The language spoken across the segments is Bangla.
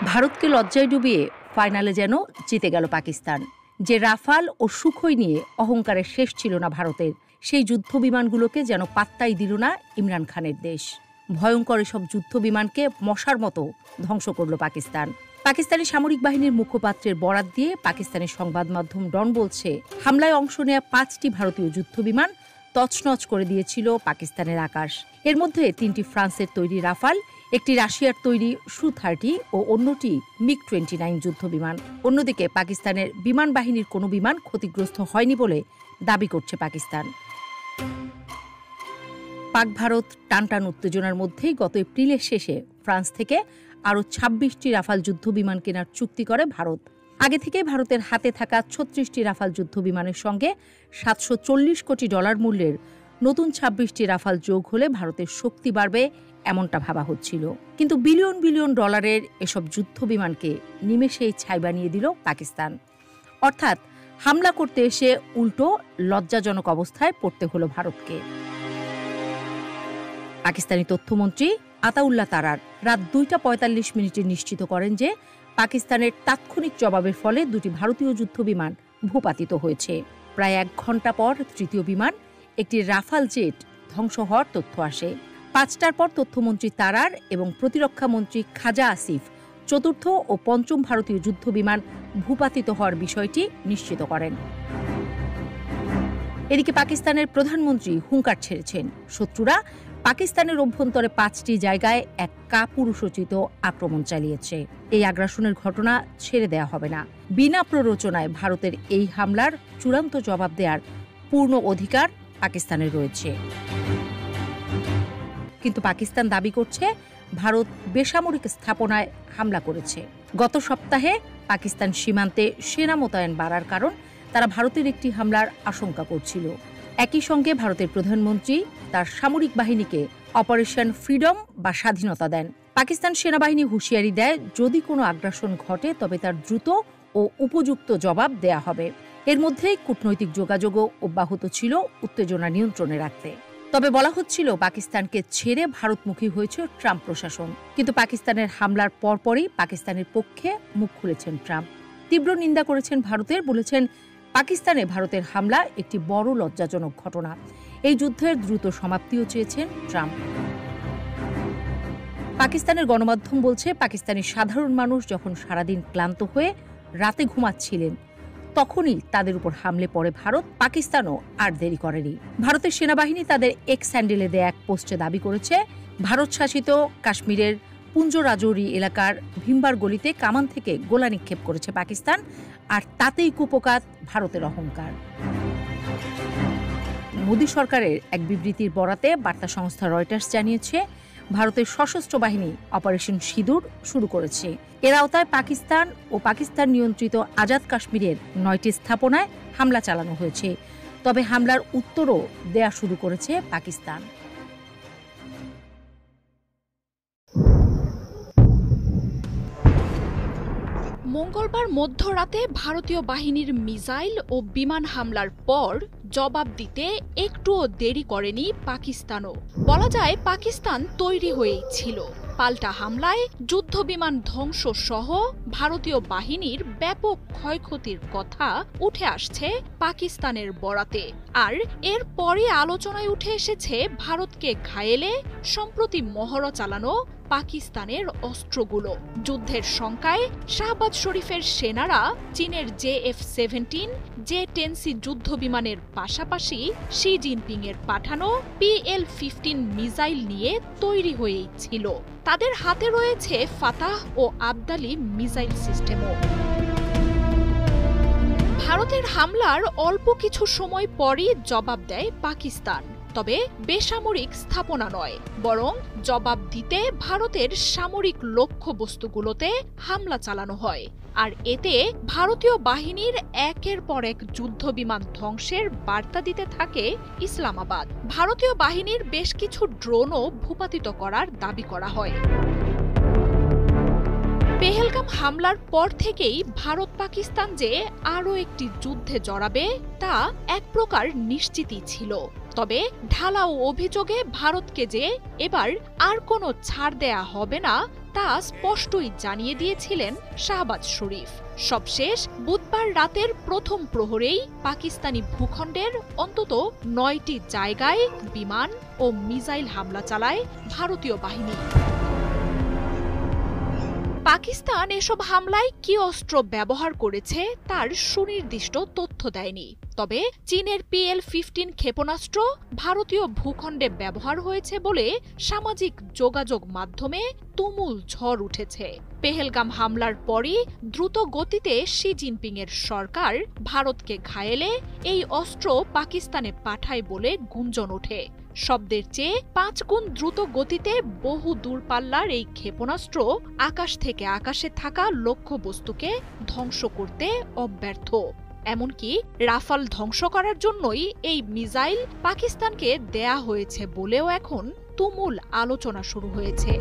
ভারতকে লজ্জায় ডুবিয়ে ফাইনালে যেন জিতে গেল পাকিস্তান। যে রাফাল ও সুখোই নিয়ে অহংকারের শেষ ছিল না ভারতের, সেই যুদ্ধ বিমানগুলোকে যেন পাত্তাই দিল না ইমরান খানের দেশ। ভয়ঙ্কর এসব যুদ্ধ বিমানকে মশার মতো ধ্বংস করল পাকিস্তান। পাকিস্তানি সামরিক বাহিনীর মুখপাত্রের বরাত দিয়ে পাকিস্তানের সংবাদ মাধ্যম ডন বলছে, হামলায় অংশ নেওয়া 5টি ভারতীয় যুদ্ধ বিমান তছনছ করে দিয়েছিল পাকিস্তানের আকাশ। এর মধ্যে 3টি ফ্রান্সের তৈরি রাফাল, একটি রাশিয়ার তৈরি Su-30 ও অন্যটি MiG-29 যুদ্ধ বিমান। অন্যদিকে পাকিস্তানের বিমান বাহিনীর কোনো বিমান ক্ষতিগ্রস্ত হয়নি বলে দাবি করছে পাকিস্তান। পাক ভারত টানটান উত্তেজনার মধ্যেই গত এপ্রিলের শেষে ফ্রান্স থেকে আরও 26টি রাফাল যুদ্ধ বিমান কেনার চুক্তি করে ভারত। আগে থেকে ভারতের হাতে থাকা 36টি রাফাল যুদ্ধ বিমানের সঙ্গে $740 কোটি মূল্যের নতুন 26টি রাফাল যোগ হলে ভারতের শক্তি বাড়বে, এমনটা ভাবা হচ্ছিল। কিন্তু বিলিয়ন বিলিয়ন ডলারের এসব যুদ্ধ বিমানকে নিমেষেই ছাই বানিয়ে দিল পাকিস্তান। অর্থাৎ হামলা করতে এসে উল্টো লজ্জাজনক অবস্থায় পড়তে হলো ভারতকে। পাকিস্তানি তথ্যমন্ত্রী আতাউল্লাহ তারার রাত 2টা 45 মিনিটে নিশ্চিত করেন যে পাকিস্তানের তাৎক্ষণিক জবাবের ফলে 2টি ভারতীয় যুদ্ধ বিমান ভূপাতিত হয়েছে। প্রায় 1 ঘণ্টা পর তৃতীয় বিমান, একটি রাফাল জেট ধ্বংস হওয়ার তথ্য আসে। 5টার পর তথ্যমন্ত্রী তারার এবং প্রতিরক্ষা মন্ত্রী খাজা আসিফ চতুর্থ ও পঞ্চম ভারতীয় যুদ্ধ বিমান ভূপাতিত হওয়ার বিষয়টি নিশ্চিত করেন। এদিকে পাকিস্তানের প্রধানমন্ত্রী হুঙ্কার ছেড়েছেন, শত্রুরা পাকিস্তানের অভ্যন্তরে 5টি জায়গায় এক কাপুরুষোচিত আক্রমণ চালিয়েছে। এই আগ্রাসনের ঘটনা ছেড়ে দেয়া হবে না। বিনা প্ররোচনায় ভারতের এই হামলার চূড়ান্ত জবাব দেওয়ার পূর্ণ অধিকার পাকিস্তানের রয়েছে। কিন্তু পাকিস্তান দাবি করছে ভারত বেসামরিক স্থাপনায় হামলা করেছে। গত সপ্তাহে পাকিস্তান সীমান্তে সেনা মোতায়েন বাড়ার কারণ তারা ভারতের একটি হামলার আশঙ্কা করছিল। একই সঙ্গে ভারতের প্রধানমন্ত্রী তার সামরিক বাহিনীকে অপারেশন ফ্রিডম বা স্বাধীনতা দেন। পাকিস্তান সেনাবাহিনী হুঁশিয়ারি দেয়, যদি কোনো আগ্রাসন ঘটে তবে তার দ্রুত ও উপযুক্ত জবাব দেয়া হবে। এর মধ্যেই কূটনৈতিক যোগাযোগও অব্যাহত ছিল উত্তেজনা নিয়ন্ত্রণে রাখতে। তবে বলা হচ্ছিল পাকিস্তানকে ছেড়ে ভারতমুখী হয়েছে ট্রাম্প প্রশাসন। কিন্তু পাকিস্তানের হামলার পরপরই পাকিস্তানের পক্ষে মুখ খুলেছেন ট্রাম্প। তীব্র নিন্দা করেছেন ভারতের, বলেছেন পাকিস্তানে ভারতের হামলা একটি বড় লজ্জাজনক ঘটনা। এই যুদ্ধের দ্রুত সমাপ্তিও চেয়েছেন ট্রাম্প। পাকিস্তানের গণমাধ্যম বলছে, পাকিস্তানি সাধারণ মানুষ যখন সারাদিন ক্লান্ত হয়ে রাতে ঘুমাচ্ছিলেন তখনই তাদের উপর হামলে পড়ে ভারত। পাকিস্তানও আর দেরি করেনি। ভারতের সেনাবাহিনী তাদের এক্স হ্যান্ডেলে দেয়া এক পোস্টে দাবি করেছে, ভারত শাসিত কাশ্মীরের পুঞ্জ রাজৌরি এলাকার ভিমবার গলিতে কামান থেকে গোলা নিক্ষেপ করেছে পাকিস্তান, আর তাতেই কুপোকাত ভারতের অহংকার। মোদী সরকারের এক বিবৃতির বরাতে বার্তা সংস্থা রয়টার্স জানিয়েছে, ভারতের সশস্ত্র বাহিনী অপারেশন সিঁদুর শুরু করেছে। এর আওতায় পাকিস্তান ও পাকিস্তান নিয়ন্ত্রিত আজাদ কাশ্মীরের 9টি স্থাপনায় হামলা চালানো হয়েছে। তবে হামলার উত্তরও দেয়া শুরু করেছে পাকিস্তান। মঙ্গলবার মধ্যরাতে ভারতীয় বাহিনীর মিসাইল ও বিমান হামলার পর জবাব দিতে একটুও দেরি করেনি পাকিস্তানও। বলা যায় পাকিস্তান তৈরি হয়েই ছিল। পাল্টা হামলায় যুদ্ধবিমান ধ্বংস সহ ভারতীয় বাহিনীর ব্যাপক ক্ষয়ক্ষতির কথা উঠে আসছে পাকিস্তানের বরাতে। আর এর পরে আলোচনায় উঠে এসেছে ভারতকে ঘায়েলে সম্প্রতি মহড়া চালানো পাকিস্তানের অস্ত্রগুলো। যুদ্ধের শঙ্কায় শাহবাজ শরীফের সেনারা চীনের JF-17, J-10C যুদ্ধ বিমানের পাশাপাশি শি জিনপিং এর পাঠানো PL-15 মিসাইল নিয়ে তৈরি হয়েই ছিল। তাদের হাতে রয়েছে ফাতাহ ও আবদালি মিসাইল সিস্টেমও। ভারতের হামলার অল্প কিছু সময় পরই জবাব দেয় পাকিস্তান। তবে বেসামরিক স্থাপনা নয়, বরং জবাব দিতে ভারতের সামরিক লক্ষ্যবস্তুগুলোতে হামলা চালানো হয়। আর এতে ভারতীয় বাহিনীর একের পর এক যুদ্ধবিমান ধ্বংসের বার্তা দিতে থাকে ইসলামাবাদ। ভারতীয় বাহিনীর বেশ কিছু ড্রোনও ভূপাতিত করার দাবি করা হয়। পেহেলগাম হামলার পর থেকেই ভারত পাকিস্তান যে আরও একটি যুদ্ধে জড়াবে তা এক প্রকার নিশ্চিতই ছিল। তবে ঢালাও অভিযোগে ভারতকে যে এবার আর কোনো ছাড় দেয়া হবে না তা স্পষ্টই জানিয়ে দিয়েছিলেন শাহবাজ শরীফ। সবশেষ বুধবার রাতের প্রথম প্রহরেই পাকিস্তানি ভূখণ্ডের অন্তত 9টি জায়গায় বিমান ও মিসাইল হামলা চালায় ভারতীয় বাহিনী। পাকিস্তান এসব হামলায় কি অস্ত্র ব্যবহার করেছে তার সুনির্দিষ্ট তথ্য দেয়নি। তবে চীনের PL-15 ক্ষেপণাস্ত্র ভারতীয় ভূখণ্ডে ব্যবহার হয়েছে বলে সামাজিক যোগাযোগ মাধ্যমে তুমুল ঝড় উঠেছে। পেহেলগাম হামলার পরই দ্রুত গতিতে শি জিনপিং এর সরকার ভারতকে ঘায়েলে এই অস্ত্র পাকিস্তানে পাঠায় বলে গুঞ্জন ওঠে। শব্দের চেয়ে 5 গুণ দ্রুত গতিতে বহু দূরপাল্লার এই ক্ষেপণাস্ত্র আকাশ থেকে আকাশে থাকা লক্ষ্যবস্তুকে ধ্বংস করতে অব্যর্থ। এমনকি রাফাল ধ্বংস করার জন্যই এই মিসাইল পাকিস্তানকে দেয়া হয়েছে বলেও এখন তুমুল আলোচনা শুরু হয়েছে।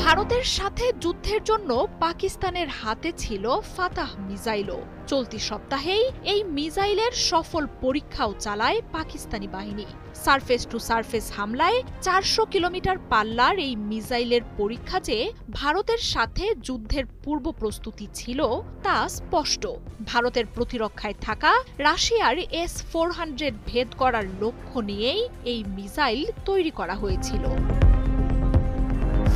ভারতের সাথে যুদ্ধের জন্য পাকিস্তানের হাতে ছিল ফাতাহ মিসাইলও। চলতি সপ্তাহেই এই মিসাইলের সফল পরীক্ষাও চালায় পাকিস্তানি বাহিনী। সারফেস টু সারফেস হামলায় 400 কিলোমিটার পাল্লার এই মিসাইলের পরীক্ষা যে ভারতের সাথে যুদ্ধের পূর্ব প্রস্তুতি ছিল তা স্পষ্ট। ভারতের প্রতিরক্ষায় থাকা রাশিয়ার S-400 ভেদ করার লক্ষ্য নিয়েই এই মিসাইল তৈরি করা হয়েছিল।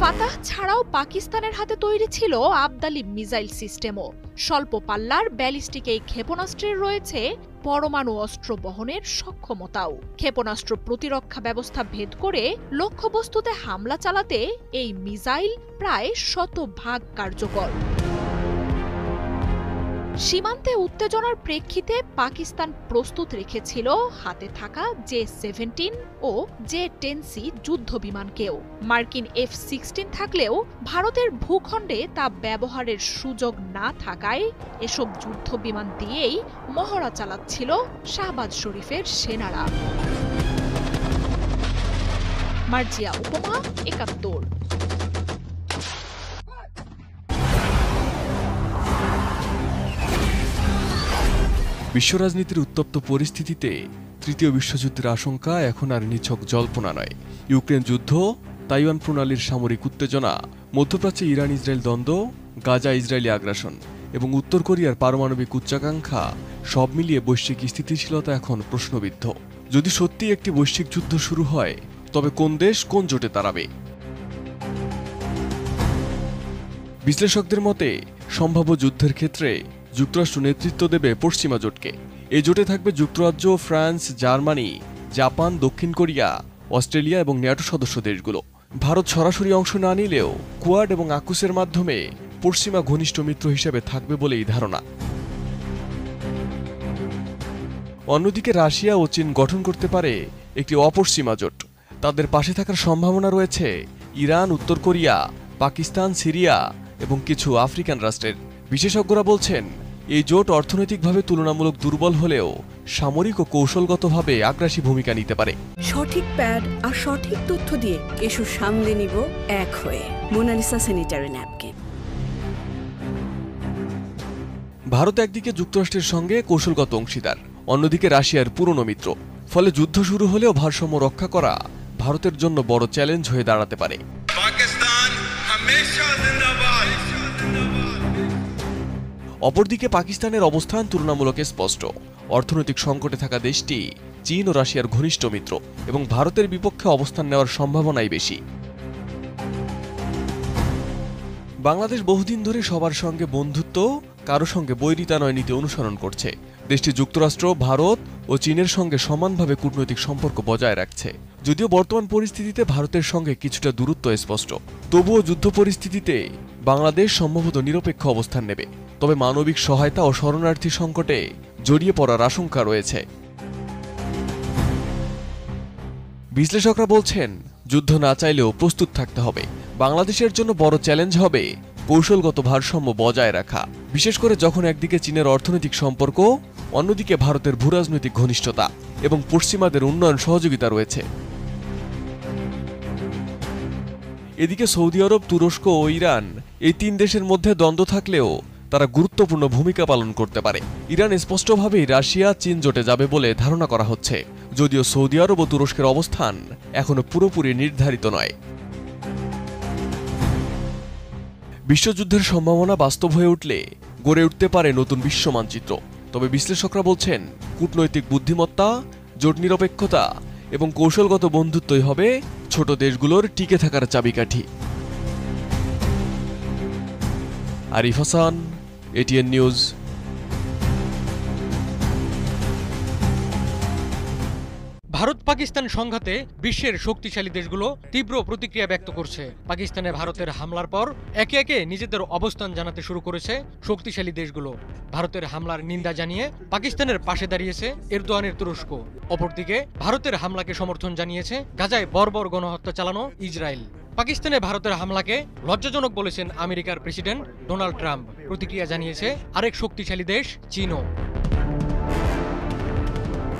ফাতাহ ছাড়াও পাকিস্তানের হাতে তৈরি ছিল আবদালি মিসাইল সিস্টেমও। স্বল্প পাল্লার ব্যালিস্টিক এই ক্ষেপণাস্ত্রের রয়েছে পরমাণু অস্ত্র বহনের সক্ষমতাও। ক্ষেপণাস্ত্র প্রতিরক্ষা ব্যবস্থা ভেদ করে লক্ষ্যবস্তুতে হামলা চালাতে এই মিসাইল প্রায় 100% কার্যকর। সীমান্তে উত্তেজনার প্রেক্ষিতে পাকিস্তান প্রস্তুত রেখেছিল হাতে থাকা J-17 ও J-10C যুদ্ধ বিমানকেও। মার্কিন F-16 থাকলেও ভারতের ভূখণ্ডে তা ব্যবহারের সুযোগ না থাকায় এসব যুদ্ধ বিমান দিয়েই মহড়া চালাচ্ছিল শাহবাজ শরীফের সেনারা। মার্জিয়া উপমা, 71। বিশ্ব রাজনীতির উত্তপ্ত পরিস্থিতিতে তৃতীয় বিশ্বযুদ্ধের আশঙ্কা এখন আর নিছক জল্পনা নয়। ইউক্রেন যুদ্ধ, তাইওয়ান প্রণালীর সামরিক উত্তেজনা, মধ্যপ্রাচ্যে ইরান ইসরায়েল দ্বন্দ্ব, গাজা ইসরায়েলি আগ্রাসন এবং উত্তর কোরিয়ার পারমাণবিক উচ্চাকাঙ্ক্ষা সব মিলিয়ে বৈশ্বিক স্থিতিশীলতা এখন প্রশ্নবিদ্ধ। যদি সত্যি একটি বৈশ্বিক যুদ্ধ শুরু হয় তবে কোন দেশ কোন জোটে দাঁড়াবে? বিশ্লেষকদের মতে সম্ভাব্য যুদ্ধের ক্ষেত্রে যুক্তরাষ্ট্র নেতৃত্ব দেবে পশ্চিমা জোটকে। এই জোটে থাকবে যুক্তরাজ্য, ফ্রান্স, জার্মানি, জাপান, দক্ষিণ কোরিয়া, অস্ট্রেলিয়া এবং ন্যাটো সদস্য দেশগুলো। ভারত সরাসরি অংশ না নিলেও কোয়াড এবং আকুসের মাধ্যমে পশ্চিমা ঘনিষ্ঠ মিত্র হিসেবে থাকবে বলেই ধারণা। অন্যদিকে রাশিয়া ও চীন গঠন করতে পারে একটি অপশ্চিমা জোট। তাদের পাশে থাকার সম্ভাবনা রয়েছে ইরান, উত্তর কোরিয়া, পাকিস্তান, সিরিয়া এবং কিছু আফ্রিকান রাষ্ট্রের। বিশেষজ্ঞরা বলছেন এই জোট অর্থনৈতিকভাবে তুলনামূলক দুর্বল হলেও সামরিক ও কৌশলগতভাবে আগ্রাসী ভূমিকা নিতে পারে। সঠিক প্যাড আর সঠিক তথ্য দিয়ে এসব সামলে নিব এক হয়ে। Mona Lisa sanitary napkin. ভারত একদিকে যুক্তরাষ্ট্রের সঙ্গে কৌশলগত অংশীদার, অন্যদিকে রাশিয়ার পুরনো মিত্র। ফলে যুদ্ধ শুরু হলেও ভারসাম্য রক্ষা করা ভারতের জন্য বড় চ্যালেঞ্জ হয়ে দাঁড়াতে পারে। অপরদিকে পাকিস্তানের অবস্থান তুলনামূলক স্পষ্ট। অর্থনৈতিক সংকটে থাকা দেশটি চীন ও রাশিয়ার ঘনিষ্ঠ মিত্র এবং ভারতের বিপক্ষে অবস্থান নেওয়ার সম্ভাবনাই বেশি। বাংলাদেশ বহুদিন ধরে সবার সঙ্গে বন্ধুত্ব, কারো সঙ্গে বৈরিতানয় নীতি অনুসরণ করছে। দেশটি যুক্তরাষ্ট্র, ভারত ও চীনের সঙ্গে সমানভাবে কূটনৈতিক সম্পর্ক বজায় রাখছে। যদিও বর্তমান পরিস্থিতিতে ভারতের সঙ্গে কিছুটা দূরত্ব স্পষ্ট, তবুও যুদ্ধ পরিস্থিতিতে বাংলাদেশ সম্ভবত নিরপেক্ষ অবস্থান নেবে। তবে মানবিক সহায়তা ও শরণার্থী সংকটে জড়িয়ে পড়ার আশঙ্কা রয়েছে। বিশ্লেষকরা বলছেন যুদ্ধ না চাইলেও প্রস্তুত থাকতে হবে। বাংলাদেশের জন্য বড় চ্যালেঞ্জ হবে কৌশলগত ভারসাম্য বজায় রাখা, বিশেষ করে যখন একদিকে চীনের অর্থনৈতিক সম্পর্ক, অন্যদিকে ভারতের ভূরাজনৈতিক ঘনিষ্ঠতা এবং পশ্চিমাদের উন্নয়ন সহযোগিতা রয়েছে। এদিকে সৌদি আরব, তুরস্ক ও ইরান এই তিন দেশের মধ্যে দ্বন্দ্ব থাকলেও তারা গুরুত্বপূর্ণ ভূমিকা পালন করতে পারে। ইরান স্পষ্টভাবেই রাশিয়া চীন জোটে যাবে বলে ধারণা করা হচ্ছে, যদিও সৌদি আরব ও তুরস্কের অবস্থান এখনো পুরোপুরি নির্ধারিত নয়। বিশ্বযুদ্ধের সম্ভাবনা বাস্তব হয়ে উঠলে গড়ে উঠতে পারে নতুন বিশ্ব মানচিত্র। তবে বিশ্লেষকরা বলছেন, কূটনৈতিক বুদ্ধিমত্তা, জোট নিরপেক্ষতা এবং কৌশলগত বন্ধুত্বই হবে ছোট দেশগুলোর টিকে থাকার চাবিকাঠি। Arif Hasan, ATN news. ভারত পাকিস্তান সংঘাতে বিশ্বের শক্তিশালী দেশগুলো তীব্র প্রতিক্রিয়া ব্যক্ত করছে। পাকিস্তানে ভারতের হামলার পর একে একে নিজেদের অবস্থান জানাতে শুরু করেছে শক্তিশালী দেশগুলো। ভারতের হামলার নিন্দা জানিয়ে পাকিস্তানের পাশে দাঁড়িয়েছে এরদোয়ানের তুরস্ক। অপরদিকে ভারতের হামলাকে সমর্থন জানিয়েছে গাজায় বর্বর গণহত্যা চালানো ইসরায়েল। পাকিস্তানে ভারতের হামলাকে লজ্জাজনক বলেছেন আমেরিকার প্রেসিডেন্ট ডোনাল্ড ট্রাম্প। প্রতিক্রিয়া জানিয়েছে আরেক শক্তিশালী দেশ চীনও।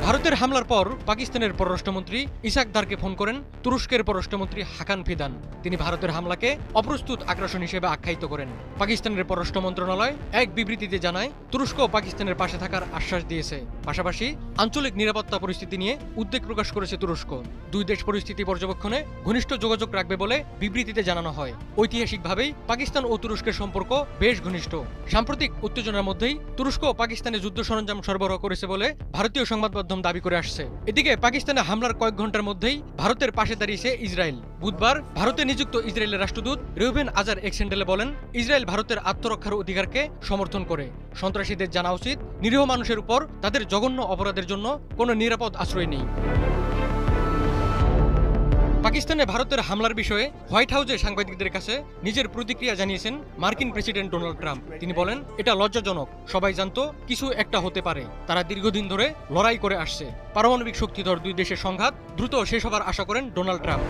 ভারতের হামলার পর পাকিস্তানের পররাষ্ট্রমন্ত্রী ইসাক দারকে ফোন করেন তুরস্কের পররাষ্ট্রমন্ত্রী হাকান ফিদান। তিনি ভারতের হামলাকে অপ্রস্তুত আগ্রাসন হিসেবে আখ্যায়িত করেন। পাকিস্তানের পররাষ্ট্র মন্ত্রণালয় এক বিবৃতিতে জানায়, তুরস্ক পাকিস্তানের পাশে থাকার আশ্বাস দিয়েছে। পাশাপাশি আঞ্চলিক নিরাপত্তা পরিস্থিতি নিয়ে উদ্বেগ প্রকাশ করেছে তুরস্ক। দুই দেশ পরিস্থিতি পর্যবেক্ষণে ঘনিষ্ঠ যোগাযোগ রাখবে বলে বিবৃতিতে জানানো হয়। ঐতিহাসিকভাবেই পাকিস্তান ও তুরস্কের সম্পর্ক বেশ ঘনিষ্ঠ। সাম্প্রতিক উত্তেজনার মধ্যেই তুরস্ক পাকিস্তানে যুদ্ধ সরঞ্জাম সরবরাহ করেছে বলে ভারতীয় সংবাদ দাবি করে আসছে। এদিকে পাকিস্তানে হামলার কয়েক ঘন্টার মধ্যেই ভারতের পাশে দাঁড়িয়েছে ইসরায়েল। বুধবার ভারতে নিযুক্ত ইসরায়েলের রাষ্ট্রদূত রেউভেন আজার এক স্যান্ডেলে বলেন, ইসরায়েল ভারতের আত্মরক্ষার অধিকারকে সমর্থন করে। সন্ত্রাসীদের জানা উচিত, নিরীহ মানুষের উপর তাদের জঘন্য অপরাধের জন্য কোনো নিরাপদ আশ্রয় নেই। পাকিস্তানে ভারতের হামলার বিষয়ে হোয়াইট হাউসে সাংবাদিকদের কাছে নিজের প্রতিক্রিয়া জানিয়েছেন মার্কিন প্রেসিডেন্ট ডোনাল্ড ট্রাম্প। তিনি বলেন, এটা লজ্জাজনক। সবাই জানতো কিছু একটা হতে পারে। তারা দীর্ঘদিন ধরে লড়াই করে আসছে। পারমাণবিক শক্তিধর দুই দেশের সংঘাত দ্রুত শেষ হবার আশা করেন ডোনাল্ড ট্রাম্প।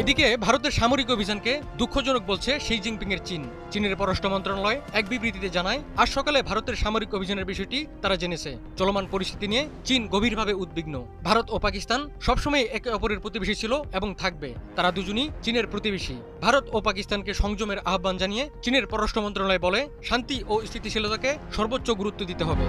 এদিকে ভারতের সামরিক অভিযানকে দুঃখজনক বলছে শি জিনপিং এর চীন। চীনের পররাষ্ট্র মন্ত্রণালয় এক বিবৃতিতে জানায়, আজ সকালে ভারতের সামরিক অভিযানের বিষয়টি তারা জেনেছে। চলমান পরিস্থিতি নিয়ে চীন গভীরভাবে উদ্বিগ্ন। ভারত ও পাকিস্তান সবসময় একে অপরের প্রতিবেশী ছিল এবং থাকবে। তারা দুজনই চীনের প্রতিবেশী। ভারত ও পাকিস্তানকে সংযমের আহ্বান জানিয়ে চীনের পররাষ্ট্র মন্ত্রণালয় বলে, শান্তি ও স্থিতিশীলতাকে সর্বোচ্চ গুরুত্ব দিতে হবে।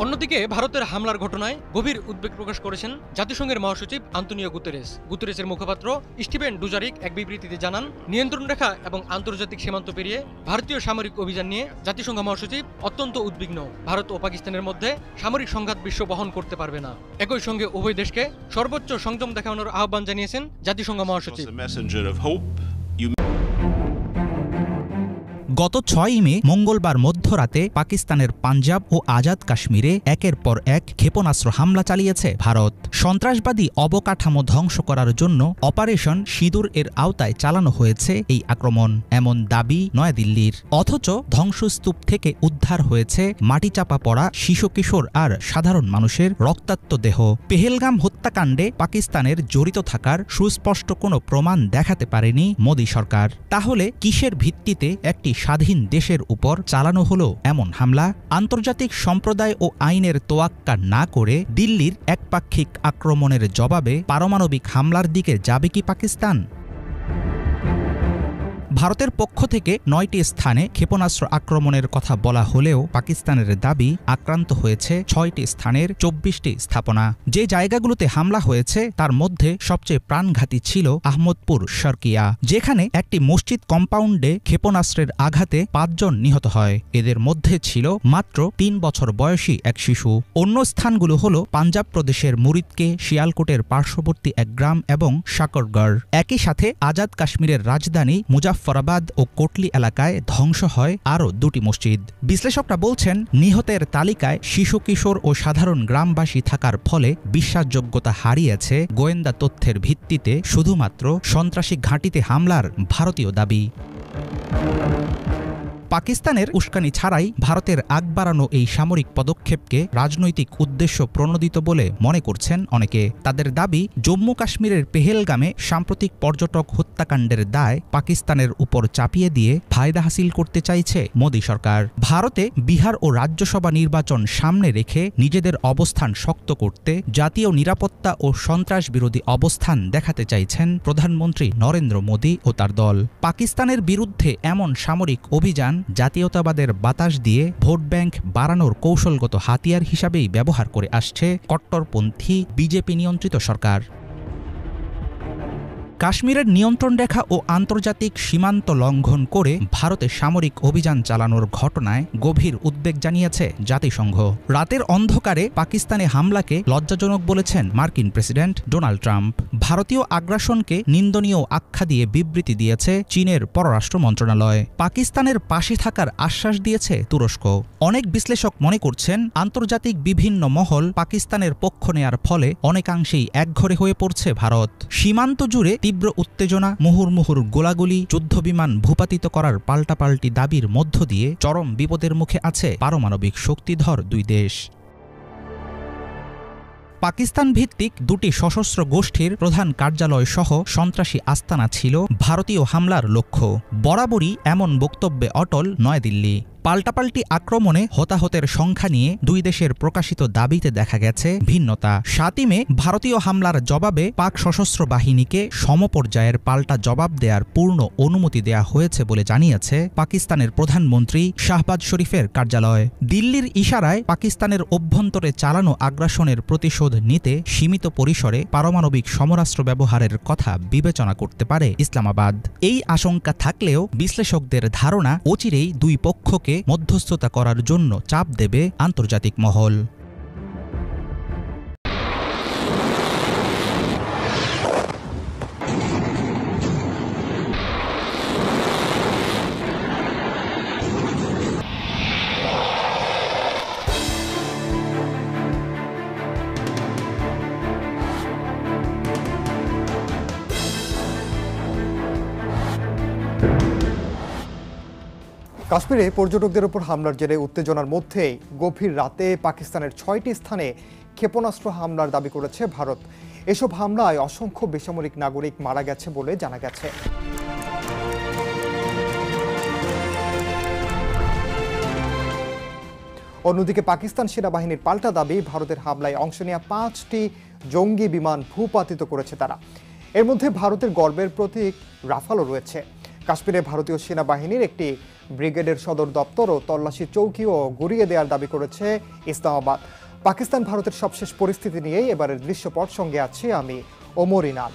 অন্যদিকে ভারতের হামলার ঘটনায় গভীর উদ্বেগ প্রকাশ করেছেন জাতিসংঘের মহাসচিব আন্তোনিও গুতেরেস। গুতেরেসের মুখপাত্র স্টিফেন ডুজারিক এক বিবৃতিতে জানান, নিয়ন্ত্রণ রেখা এবং আন্তর্জাতিক সীমান্ত পেরিয়ে ভারতীয় সামরিক অভিযান নিয়ে জাতিসংঘ মহাসচিব অত্যন্ত উদ্বিগ্ন। ভারত ও পাকিস্তানের মধ্যে সামরিক সংঘাত বিশ্ব বহন করতে পারবে না। একই সঙ্গে উভয় দেশকে সর্বোচ্চ সংযম দেখানোর আহ্বান জানিয়েছেন জাতিসংঘ মহাসচিব। গত 6 মে মঙ্গলবার মধ্যরাতে পাকিস্তানের পাঞ্জাব ও আজাদ কাশ্মীরে একের পর এক ক্ষেপণাস্ত্র হামলা চালিয়েছে ভারত। সন্ত্রাসবাদী অবকাঠামো ধ্বংস করার জন্য অপারেশন সিঁদুর এর আওতায় চালানো হয়েছে এই আক্রমণ, এমন দাবি নয়াদিল্লির। অথচ ধ্বংসস্তূপ থেকে উদ্ধার হয়েছে মাটিচাপা পড়া শিশু কিশোর আর সাধারণ মানুষের রক্তাক্ত দেহ। পেহেলগাম হত্যাকাণ্ডে পাকিস্তানের জড়িত থাকার সুস্পষ্ট কোনো প্রমাণ দেখাতে পারেনি মোদী সরকার। তাহলে কিসের ভিত্তিতে একটি স্বাধীন দেশের উপর চালানো হলো এমন হামলা? আন্তর্জাতিক সম্প্রদায় ও আইনের তোয়াক্কা না করে দিল্লির একপাক্ষিক আক্রমণের জবাবে পারমাণবিক হামলার দিকে যাবে কি পাকিস্তান? ভারতের পক্ষ থেকে 9টি স্থানে ক্ষেপণাস্ত্র আক্রমণের কথা বলা হলেও পাকিস্তানের দাবি আক্রান্ত হয়েছে 6টি স্থানের 24টি স্থাপনা। যে জায়গাগুলোতে হামলা হয়েছে তার মধ্যে সবচেয়ে প্রাণঘাতী ছিল আহমদপুর শর্কিয়া, যেখানে একটি মসজিদ কম্পাউন্ডে ক্ষেপণাস্ত্রের আঘাতে 5 জন নিহত হয়। এদের মধ্যে ছিল মাত্র 3 বছর বয়সী এক শিশু। অন্য স্থানগুলো হল পাঞ্জাব প্রদেশের মুরিদকে, শিয়ালকোটের পার্শ্ববর্তী এক গ্রাম এবং শাকরগড়। একই সাথে আজাদ কাশ্মীরের রাজধানী মুজাফফরাবাদ ও কোটলি এলাকায় ধ্বংস হয় আরও 2টি মসজিদ। বিশ্লেষকরা বলছেন, নিহতের তালিকায় শিশু কিশোর ও সাধারণ গ্রামবাসী থাকার ফলে বিশ্বাসযোগ্যতা হারিয়েছে গোয়েন্দা তথ্যের ভিত্তিতে শুধুমাত্র সন্ত্রাসী ঘাঁটিতে হামলার ভারতীয় দাবি। পাকিস্তানের উস্কানি ছাড়াই ভারতের আগ বাড়ানো এই সামরিক পদক্ষেপকে রাজনৈতিক উদ্দেশ্য প্রণোদিত বলে মনে করছেন অনেকে। তাদের দাবি, জম্মু কাশ্মীরের পেহেলগামে সাম্প্রতিক পর্যটক হত্যাকাণ্ডের দায় পাকিস্তানের উপর চাপিয়ে দিয়ে ফায়দা হাসিল করতে চাইছে মোদী সরকার। ভারতে বিহার ও রাজ্যসভা নির্বাচন সামনে রেখে নিজেদের অবস্থান শক্ত করতে জাতীয় নিরাপত্তা ও সন্ত্রাস বিরোধী অবস্থান দেখাতে চাইছেন প্রধানমন্ত্রী নরেন্দ্র মোদী ও তার দল। পাকিস্তানের বিরুদ্ধে এমন সামরিক অভিযান জাতীয়তাবাদের বাতাস দিয়ে ভোট ব্যাংক বাড়ানোর কৌশলগত হাতিয়ার হিসাবেই ব্যবহার করে আসছে কট্টরপন্থী বিজেপি নিয়ন্ত্রিত সরকার। কাশ্মীরের নিয়ন্ত্রণ রেখা ও আন্তর্জাতিক সীমান্ত লঙ্ঘন করে ভারতে সামরিক অভিযান চালানোর ঘটনায় গভীর উদ্বেগ জানিয়েছে জাতিসংঘ। রাতের অন্ধকারে পাকিস্তানে হামলাকে লজ্জাজনক বলেছেন মার্কিন প্রেসিডেন্ট ডোনাল্ড ট্রাম্প। ভারতীয় আগ্রাসনকে নিন্দনীয় আখ্যা দিয়ে বিবৃতি দিয়েছে চীনের পররাষ্ট্র মন্ত্রণালয়। পাকিস্তানের পাশে থাকার আশ্বাস দিয়েছে তুরস্ক। অনেক বিশ্লেষক মনে করছেন আন্তর্জাতিক বিভিন্ন মহল পাকিস্তানের পক্ষ নেয়ার ফলে অনেকাংশেই একঘরে হয়ে পড়ছে ভারত। সীমান্ত জুড়ে তীব্র উত্তেজনা, মুহুর্মুহুর গোলাগুলি, যুদ্ধবিমান ভূপাতিত করার পাল্টাপাল্টি দাবির মধ্য দিয়ে চরম বিপদের মুখে আছে পারমাণবিক শক্তিধর দুই দেশ। পাকিস্তান ভিত্তিক দুটি সশস্ত্র গোষ্ঠীর প্রধান কার্যালয় সহ সন্ত্রাসী আস্তানা ছিল ভারতীয় হামলার লক্ষ্য। বরাবরই এমন বক্তব্যে অটল নয়াদিল্লি। পাল্টাপাল্টি আক্রমণে হতাহতের সংখ্যা নিয়ে দুই দেশের প্রকাশিত দাবিতে দেখা গেছে ভিন্নতা। 7 মে ভারতীয় হামলার জবাবে পাক সশস্ত্র বাহিনীকে সমপর্যায়ের পাল্টা জবাব দেওয়ার পূর্ণ অনুমতি দেয়া হয়েছে বলে জানিয়েছে পাকিস্তানের প্রধানমন্ত্রী শাহবাজ শরীফের কার্যালয়। দিল্লির ইশারায় পাকিস্তানের অভ্যন্তরে চালানো আগ্রাসনের প্রতিশোধ নিতে সীমিত পরিসরে পারমাণবিক সমরাস্ত্র ব্যবহারের কথা বিবেচনা করতে পারে ইসলামাবাদ। এই আশঙ্কা থাকলেও বিশ্লেষকদের ধারণা অচিরেই দুই পক্ষকে মধ্যস্থতা করার জন্য চাপ দেবে আন্তর্জাতিক মহল। কাশ্মীরে পর্যটকদের উপর হামলার জেরে উত্তেজনার মধ্যেই গভীর রাতে পাকিস্তানের 6টি স্থানে ক্ষেপণাস্ত্র হামলার দাবি করেছে ভারত। এসব হামলায় অসংখ্য বেসামরিক নাগরিক মারা গেছে বলে জানা গেছে। অন্যদিকে পাকিস্তান সেনাবাহিনীর পাল্টা দাবি, ভারতের হামলায় অংশ নেওয়া 5টি জঙ্গি বিমান ভূপাতিত করেছে তারা। এর মধ্যে ভারতের গর্বের প্রতীক রাফালও রয়েছে। কাশ্মীরে ভারতীয় সেনাবাহিনীর একটি ব্রিগেডের সদর দপ্তর ও তল্লাশি চৌকিও গুড়িয়ে দেওয়ার দাবি করেছে ইসলামাবাদ। পাকিস্তান ভারতের সবশেষ পরিস্থিতি নিয়েই এবারের দৃশ্যপট, সঙ্গে আছি আমি ওমর ইনাল।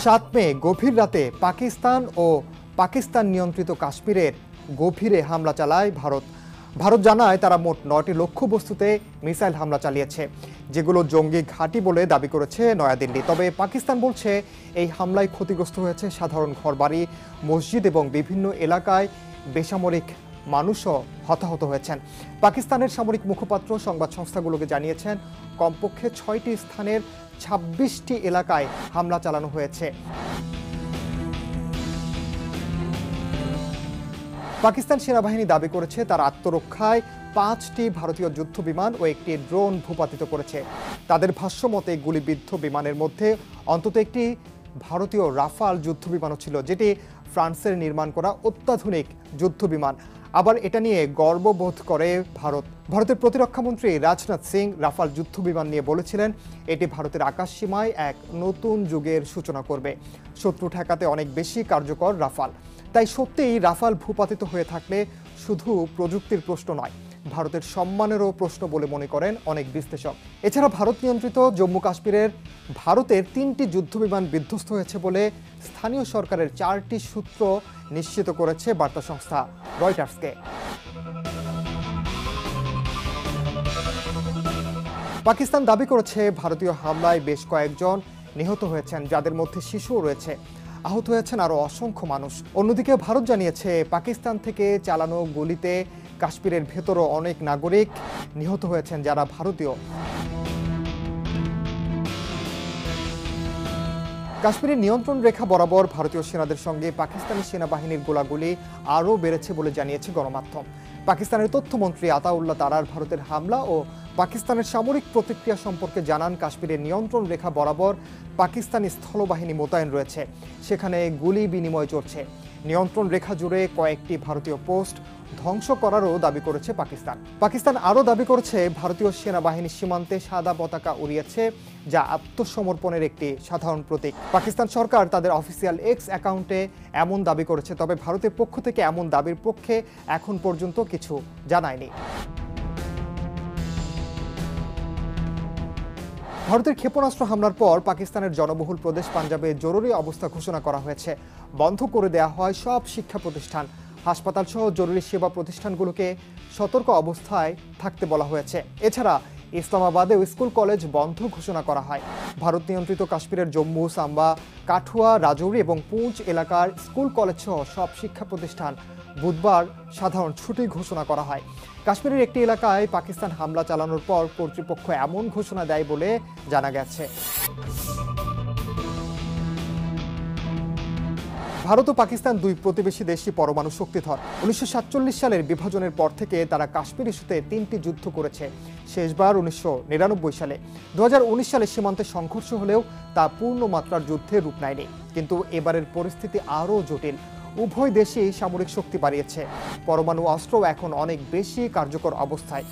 7 মে গভীর রাতে পাকিস্তান ও পাকিস্তান নিয়ন্ত্রিত কাশ্মীরের গভীরে হামলা চালায় ভারত। ভারত জানায় তারা মোট 9টি লক্ষ্যবস্তুতে মিসাইল হামলা চালিয়েছে, যেগুলো জঙ্গি ঘাঁটি বলে দাবি করেছে নয়াদিল্লি। তবে পাকিস্তান বলছে এই হামলায় ক্ষতিগ্রস্ত হয়েছে সাধারণ ঘরবাড়ি, মসজিদ এবং বিভিন্ন এলাকায় বেসামরিক মানুষও হতাহত হয়েছেন। পাকিস্তানের সামরিক মুখপাত্র সংবাদ সংস্থাগুলোকে জানিয়েছেন কমপক্ষে 6টি স্থানের 26টি এলাকায় হামলা চালানো হয়েছে। পাকিস্তান সেনাবাহিনী দাবি করেছে তার আত্মরক্ষায় 5টি ভারতীয় যুদ্ধবিমান ও একটি ড্রোন ভূপাতিত করেছে। তাদের ভাষ্যমতে গুলিবিদ্ধ বিমানের মধ্যে অন্তত একটি ভারতীয় রাফাল যুদ্ধবিমানও ছিল, যেটি ফ্রান্সের নির্মাণ করা অত্যাধুনিক যুদ্ধবিমান। আবার এটা নিয়ে গর্ববোধ করে ভারত। ভারতের প্রতিরক্ষামন্ত্রী রাজনাথ সিং রাফাল যুদ্ধবিমান নিয়ে বলেছিলেন, এটি ভারতের আকাশসীমায় এক নতুন যুগের সূচনা করবে। শত্রু ঠেকাতে অনেক বেশি কার্যকর রাফাল। তাই সত্যিই রাফাল ভূপাতিত হয়ে থাকলে শুধু প্রযুক্তির প্রশ্ন নয়, ভারতের সম্মানেরও প্রশ্ন বলে মনে করেন অনেক বিশ্লেষক। এছাড়া ভারত নিয়ন্ত্রিত জম্মু কাশ্মীরের ভারতের 3টি যুদ্ধবিমান বিধ্বস্ত হয়েছে বলে স্থানীয় সরকারের 4টি সূত্র নিশ্চিত করেছে বার্তা সংস্থা রয়টার্সকে। পাকিস্তান দাবি করেছে ভারতীয় হামলায় বেশ কয়েকজন নিহত হয়েছেন, যাদের মধ্যে শিশুও রয়েছে। আহত হয়েছেন আরও অসংখ্য মানুষ। অন্যদিকে ভারত জানিয়েছে পাকিস্তান থেকে চালানো গুলিতে কাশ্মীরের ভেতরও অনেক নাগরিক নিহত হয়েছেন, যারা ভারতীয়। কাশ্মীরের নিয়ন্ত্রণ রেখা বরাবর ভারতীয় সেনাদের সঙ্গে পাকিস্তানি সেনাবাহিনীর গোলাগুলি আরও বেড়েছে বলে জানিয়েছে গণমাধ্যম। পাকিস্তানের তথ্যমন্ত্রী আতাউল্লাহ তারার ভারতের হামলা ও পাকিস্তানের সামরিক প্রতিক্রিয়া সম্পর্কে জানান, কাশ্মীরের নিয়ন্ত্রণ রেখা বরাবর পাকিস্তানি স্থলবাহিনী মোতায়েন রয়েছে, সেখানে গুলি বিনিময় চলছে। নিয়ন্ত্রণ রেখা জুড়ে কয়েকটি ভারতীয় পোস্ট ধ্বংস করারও দাবি করেছে পাকিস্তান। পাকিস্তান আরও দাবি করেছে ভারতীয় সেনাবাহিনী সীমান্তে সাদা পতাকা উড়িয়েছে, যা আত্মসমর্পণের একটি সাধারণ প্রতীক। পাকিস্তান সরকার তাদের অফিসিয়াল এক্স অ্যাকাউন্টে এমন দাবি করেছে, তবে ভারতের পক্ষ থেকে এমন দাবির পক্ষে এখন পর্যন্ত কিছু জানায়নি। ভারতের ক্ষেপণাস্ত্র হামলার পর পাকিস্তানের জনবহুল প্রদেশ পাঞ্জাবে জরুরি অবস্থা ঘোষণা করা হয়েছে। বন্ধ করে দেওয়া হয় সব শিক্ষা প্রতিষ্ঠান, হাসপাতাল সহ জরুরি সেবা প্রতিষ্ঠানগুলোকে সতর্ক অবস্থায় থাকতে বলা হয়েছে। এছাড়া ইসলামাবাদেও স্কুল কলেজ বন্ধ ঘোষণা করা হয়। ভারত নিয়ন্ত্রিত কাশ্মীরের জম্মু, সাম্বা, কাঠুয়া, রাজৌরি এবং পুঞ্চ এলাকার স্কুল কলেজ সহ সব শিক্ষা প্রতিষ্ঠান বুধবার সাধারণ ছুটি ঘোষণা করা হয়। কাশ্মীরের একটি এলাকায় পাকিস্তান হামলা চালানোর পর কর্তৃপক্ষ এমন ঘোষণা দেয় বলে জানা গেছে। ভারত ও পাকিস্তান দুই প্রতিবেশী দেশই পরমাণু শক্তিধর। 1947 সালের বিভাজনের পর থেকে তারা কাশ্মীর ইস্যুতে 3টি যুদ্ধ করেছে। শেষবার 1999 সালে। 2019 সালে সীমান্তে সংঘর্ষ হলেও তা পূর্ণ মাত্রার যুদ্ধে রূপ নেয়নি। কিন্তু এবারের পরিস্থিতি আরও জটিল। উভয় দেশই সামরিক শক্তি বাড়িয়েছে। পরমাণু অস্ত্র এখন অনেক বেশি কার্যকর অবস্থায়।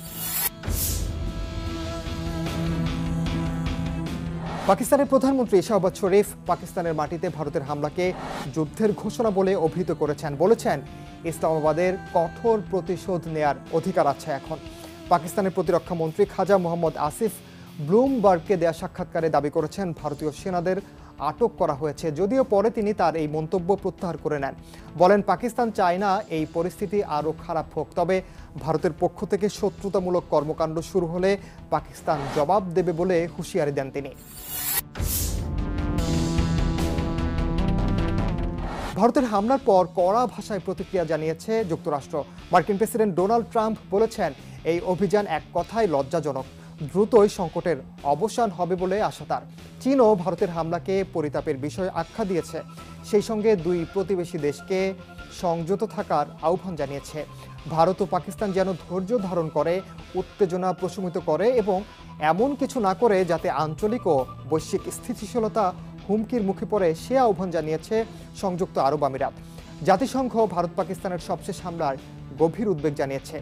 পাকিস্তানের প্রধানমন্ত্রী শাহবাজ শরীফ পাকিস্তানের মাটিতে ভারতের হামলাকে যুদ্ধের ঘোষণা বলে অভিহিত করেছেন। বলেছেন, ইসলামাবাদের কঠোর প্রতিশোধ নেয়ার অধিকার আছে এখন। পাকিস্তানের প্রতিরক্ষা মন্ত্রী খাজা মোহাম্মদ আসিফ ব্লুমবার্গকে দেয়া সাক্ষাৎকারে দাবি করেছেন ভারতীয় সেনাদের আটক করা হয়েছে, যদিও পরে তিনি তার এই মন্তব্য প্রত্যাহার করে নেন। বলেন, পাকিস্তান চায় না এই পরিস্থিতি আরও খারাপ হোক, তবে ভারতের পক্ষ থেকে শত্রুতামূলক কর্মকাণ্ড শুরু হলে পাকিস্তান জবাব দেবে বলে হুঁশিয়ারি দেন তিনি। ভারতের হামলার পর কড়া ভাষায় প্রতিক্রিয়া জানিয়েছে যুক্তরাষ্ট্র। মার্কিন প্রেসিডেন্ট ডোনাল্ড ট্রাম্প বলেছেন, এই অভিযান এক কথায় লজ্জাজনক। দ্রুতই সংকটের অবসান হবে বলে আশা তার। চীনও ভারতের হামলাকে পরিতাপের বিষয় আখ্যা দিয়েছে। সেই সঙ্গে দুই প্রতিবেশী দেশকে সংযত থাকার আহ্বান জানিয়েছে। ভারত ও পাকিস্তান যেন ধৈর্য ধারণ করে, উত্তেজনা প্রশমিত করে এবং এমন কিছু না করে যাতে আঞ্চলিক ও বৈশ্বিক স্থিতিশীলতা হুমকির মুখে পড়ে, সে আহ্বান জানিয়েছে সংযুক্ত আরব আমিরাত। জাতিসংঘ ভারত পাকিস্তানের সবশেষ হামলার গভীর উদ্বেগ জানিয়েছে।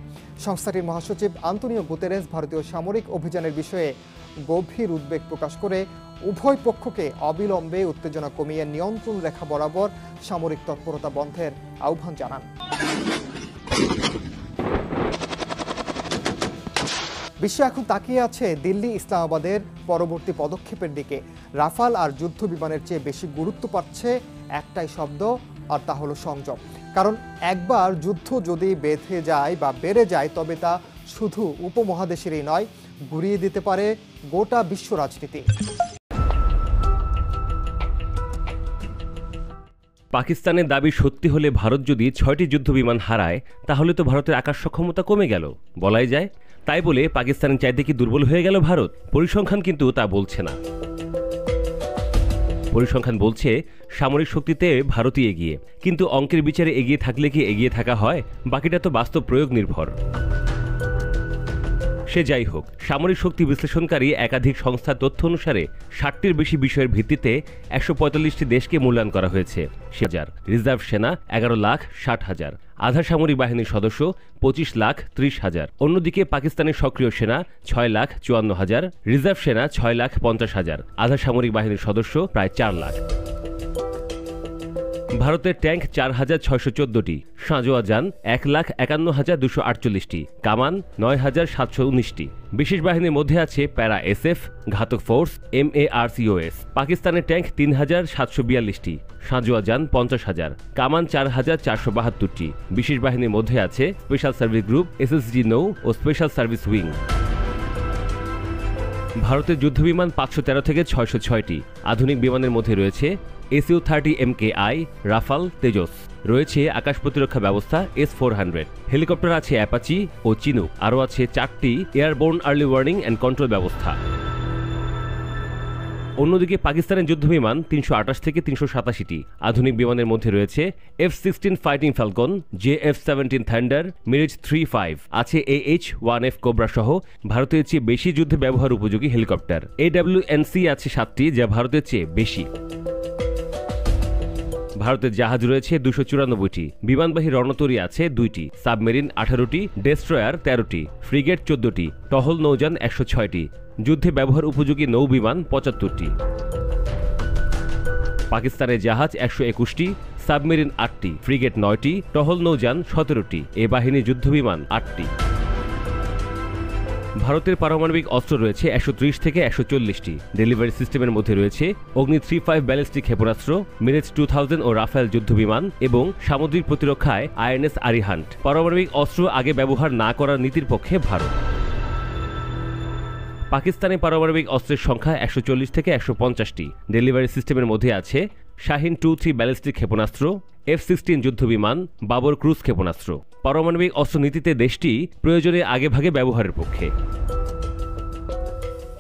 সংস্থাটির মহাসচিব আন্তোনিও গুতেরেস ভারতীয় সামরিক অভিযানের বিষয়ে গভীর উদ্বেগ প্রকাশ করে উভয় পক্ষকে অবিলম্বে উত্তেজনা কমিয়ে নিয়ন্ত্রণ রেখা বরাবর সামরিক তৎপরতা বন্ধের আহ্বান জানান। বিশ্ব এখন তাকিয়ে আছে দিল্লি ইসলামাবাদের পরবর্তী পদক্ষেপের দিকে। রাফাল আর যুদ্ধ বিমানের চেয়ে বেশি গুরুত্ব পাচ্ছে একটাই শব্দ, আর তা হলো সংযম। কারণ একবার যুদ্ধ যদি বেঁধে যায় বা বেড়ে যায়, তবে তা শুধু উপমহাদেশেরই নয়, ঘুরিয়ে দিতে পারে গোটা বিশ্ব রাজনীতি। পাকিস্তানের দাবি সত্যি হলে ভারত যদি 6টি যুদ্ধবিমান হারায়, তাহলে তো ভারতের আকাশ সক্ষমতা কমে গেল বলাই যায়। তাই বলে পাকিস্তানের চাইতে কি দুর্বল হয়ে গেল ভারত? পরিসংখ্যান কিন্তু তা বলছে না। পরিসংখ্যান বলছে সামরিক শক্তিতে ভারতই এগিয়ে, কিন্তু অঙ্কের বিচারে এগিয়ে থাকলে কি এগিয়ে থাকা হয়? বাকিটা তো বাস্তব প্রয়োগ নির্ভর। সে যাই হোক, সামরিক শক্তি বিশ্লেষণকারী একাধিক সংস্থার তথ্য অনুসারে 60টির বেশি বিষয়ের ভিত্তিতে 145টি দেশকে মূল্যায়ন করা হয়েছে। রিজার্ভ সেনা 11,60,000, আধা সামরিক বাহিনীর সদস্য 25,30,000। অন্যদিকে পাকিস্তানের সক্রিয় সেনা 6,54,000, রিজার্ভ সেনা 6,50,000, আধা সামরিক বাহিনীর সদস্য প্রায় 4 লাখ। ভারতের ট্যাঙ্ক 4,614টি, সাঁজোয়া যান 1,51,248টি, কামান 9,719টি। বিশেষ বাহিনীর মধ্যে আছে প্যারা SF, ঘাতক ফোর্স, MARCOS। পাকিস্তানের ট্যাঙ্ক 3,742টি, সাঁজোয়া যান 50,000, কামান 4,472টি। বিশেষ বাহিনীর মধ্যে আছে স্পেশাল সার্ভিস গ্রুপ, SSG নৌ ও স্পেশাল সার্ভিস উইং। ভারতের যুদ্ধবিমান 513 থেকে 606টি। আধুনিক বিমানের মধ্যে রয়েছে SU-30 MKI, রাফাল, তেজস। রয়েছে আকাশ প্রতিরক্ষা ব্যবস্থা S-400। হেলিকপ্টার আছে অ্যাপাচি ও চিনুক। আরও আছে 4টি airborne early warning and control ব্যবস্থা। অন্যদিকে পাকিস্তানের যুদ্ধবিমান 328 থেকে 387টি। আধুনিক বিমানের মধ্যে রয়েছে F-16 fighting Falcon, JF-17 thunder, Miraj 3-5। আছে AH-1F কোবরা সহ ভারতের চেয়ে বেশি যুদ্ধে ব্যবহার উপযোগী হেলিকপ্টার। AWNC আছে 7টি, যা ভারতের চেয়ে বেশি। ভারতের জাহাজ রয়েছে 294টি, বিমানবাহী রণতরী আছে 2টি, সাবমেরিন 18টি, ডেস্ট্রয়ার 13টি, ফ্রিগেট 14টি, টহল নৌযান 106টি, যুদ্ধে ব্যবহার উপযোগী নৌবিমান 75টি। পাকিস্তানের জাহাজ 121টি, সাবমেরিন 8টি, ফ্রিগেট 9টি, টহল নৌযান 17টি। এ বাহিনীর যুদ্ধবিমান 8টি। ভারতের পারমাণবিক অস্ত্র রয়েছে 130 থেকে 140টি। ডেলিভারি সিস্টেমের মধ্যে রয়েছে অগ্নি 35 ব্যালিস্টিক ক্ষেপণাস্ত্র, মিরেজ 2000 ও রাফেল যুদ্ধবিমান এবং সামুদ্রিক প্রতিরক্ষায় আইএনএস আরিহান্ট। পারমাণবিক অস্ত্র আগে ব্যবহার না করার নীতির পক্ষে ভারত। পাকিস্তানে পারমাণবিক অস্ত্রের সংখ্যা 140 থেকে 150টি। ডেলিভারি সিস্টেমের মধ্যে আছে শাহিন 2-3 ব্যালিস্টিক ক্ষেপণাস্ত্র, F-16 যুদ্ধবিমান, বাবর ক্রুজ ক্ষেপণাস্ত্র। পারমাণবিক অস্ত্র নীতিতে দেশটি প্রয়োজনে আগেভাগে ব্যবহারের পক্ষে।